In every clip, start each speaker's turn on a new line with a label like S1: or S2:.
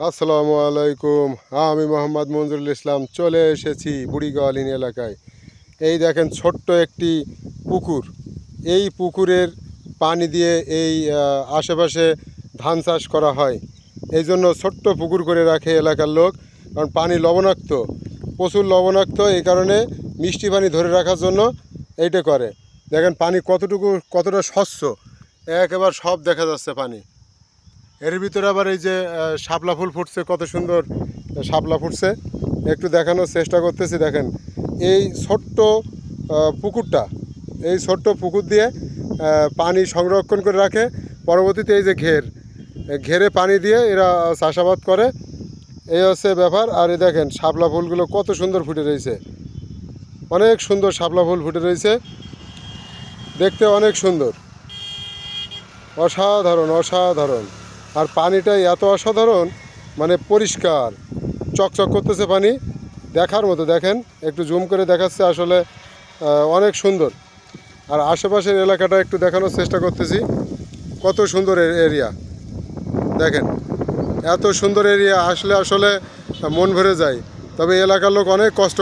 S1: আসসালামু আলাইকুম। আমি মোহাম্মদ মঞ্জুরুল ইসলাম চলে এসেছি বুড়িগোয়ালিন এলাকায়। এই দেখেন ছোট্ট একটি পুকুর। এই পুকুরের পানি দিয়ে এই আশেপাশে ধান চাষ করা হয়। এই জন্য ছোট্ট পুকুর করে রাখে এলাকার লোক, কারণ পানি লবণাক্ত, প্রচুর লবণাক্ত। এই কারণে মিষ্টি পানি ধরে রাখার জন্য এইটা করে। দেখেন পানি কতটা স্বচ্ছ, একেবারে সব দেখা যাচ্ছে পানি। এর ভিতরে আবার এই যে শাপলা ফুল ফুটছে, কত সুন্দর শাপলা ফুটছে, একটু দেখানোর চেষ্টা করতেছি। দেখেন এই ছোট্ট পুকুরটা, এই ছোট্ট পুকুর দিয়ে পানি সংরক্ষণ করে রাখে। পরবর্তীতে এই যে ঘেরে পানি দিয়ে এরা চাষাবাদ করে, এই হচ্ছে ব্যাপার। আর এই দেখেন শাপলা ফুলগুলো কত সুন্দর ফুটে রয়েছে, অনেক সুন্দর শাপলা ফুল ফুটে রয়েছে, দেখতে অনেক সুন্দর, অসাধারণ অসাধারণ। আর পানিটাই এত অসাধারণ, মানে পরিষ্কার চকচক করতেছে পানি, দেখার মতো। দেখেন একটু জুম করে দেখাচ্ছে, আসলে অনেক সুন্দর। আর আশেপাশের এলাকাটা একটু দেখানোর চেষ্টা করতেছি, কত সুন্দর এরিয়া। দেখেন এত সুন্দর এরিয়া আসলে মন ভরে যায়। তবে এলাকার লোক অনেক কষ্ট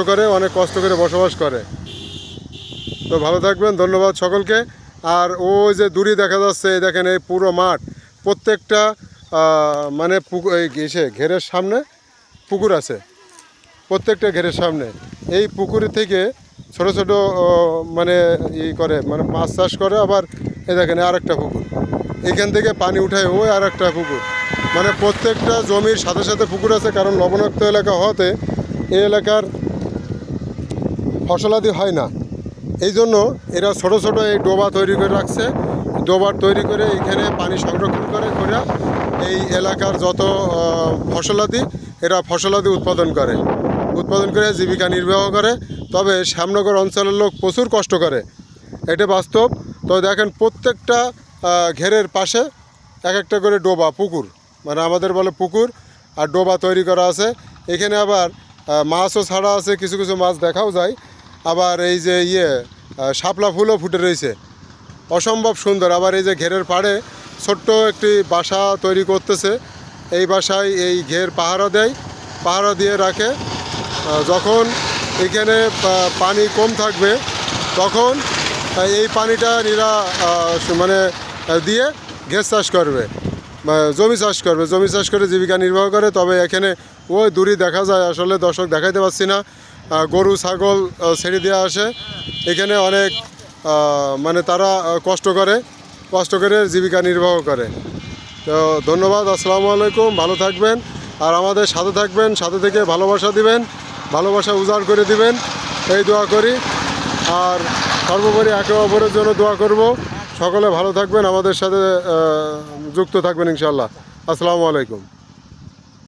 S1: করে বসবাস করে। তো ভালো থাকবেন, ধন্যবাদ সকলকে। আর ওই যে দূরে দেখা যাচ্ছে, দেখেন এই পুরো মাঠ, প্রত্যেকটা মানে ঘেরের সামনে পুকুর আছে, প্রত্যেকটা ঘেরের সামনে। এই পুকুর থেকে ছোট ছোট মানে মানে মাছ চাষ করে। আবার এই দেখেন আর একটা পুকুর, এখান থেকে পানি উঠায় ওই আর একটা পুকুর। মানে প্রত্যেকটা জমির সাথে সাথে পুকুর আছে, কারণ লবণাক্ত এলাকা হওয়াতে এই এলাকার ফসলাদি হয় না। এই জন্য এরা ছোট ছোট এই ডোবা তৈরি করে রাখছে। ডোবার তৈরি করে এখানে পানি সংরক্ষণ করে এই এলাকার যত ফসলাদি, এরা ফসলাদি উৎপাদন করে জীবিকা নির্বাহ করে। তবে শ্যামনগর অঞ্চলের লোক প্রচুর কষ্ট করে, এটা বাস্তব। তো দেখেন প্রত্যেকটা ঘেরের পাশে এক একটা করে ডোবা, পুকুর, মানে আমাদের বলে পুকুর, আর ডোবা তৈরি করা আছে। এখানে আবার মাছও ছাড়া আছে, কিছু কিছু মাছ দেখাও যায়। আবার এই যে শাপলা ফুলও ফুটে রয়েছে, অসম্ভব সুন্দর। আবার এই যে ঘেরের পাড়ে ছোট্ট একটি বাসা তৈরি করতেছে। এই বাসায় এই ঘের পাহারা দিয়ে রাখে। যখন এখানে পানি কম থাকবে, তখন এই পানিটা মানে দিয়ে ঘের চাষ করবে, জমি চাষ করে জীবিকা নির্বাহ করে। তবে এখানে ওই দূরে দেখা যায়, আসলে দর্শক দেখাইতে পারছি না, গরু ছাগল ছেড়ে দেওয়া আসে। এখানে অনেক মানে তারা কষ্ট করে জীবিকা নির্বাহ করে। তো ধন্যবাদ, আসসালামু আলাইকুম, ভালো থাকবেন। আর আমাদের সাথে থাকবেন, সাথে থেকে ভালোবাসা দিবেন, ভালোবাসা উজাড় করে দিবেন, এই দোয়া করি। আর সর্বোপরি একে অপরের জন্য দোয়া করব। সকলে ভালো থাকবেন, আমাদের সাথে যুক্ত থাকবেন ইনশাআল্লাহ। আসসালামু আলাইকুম।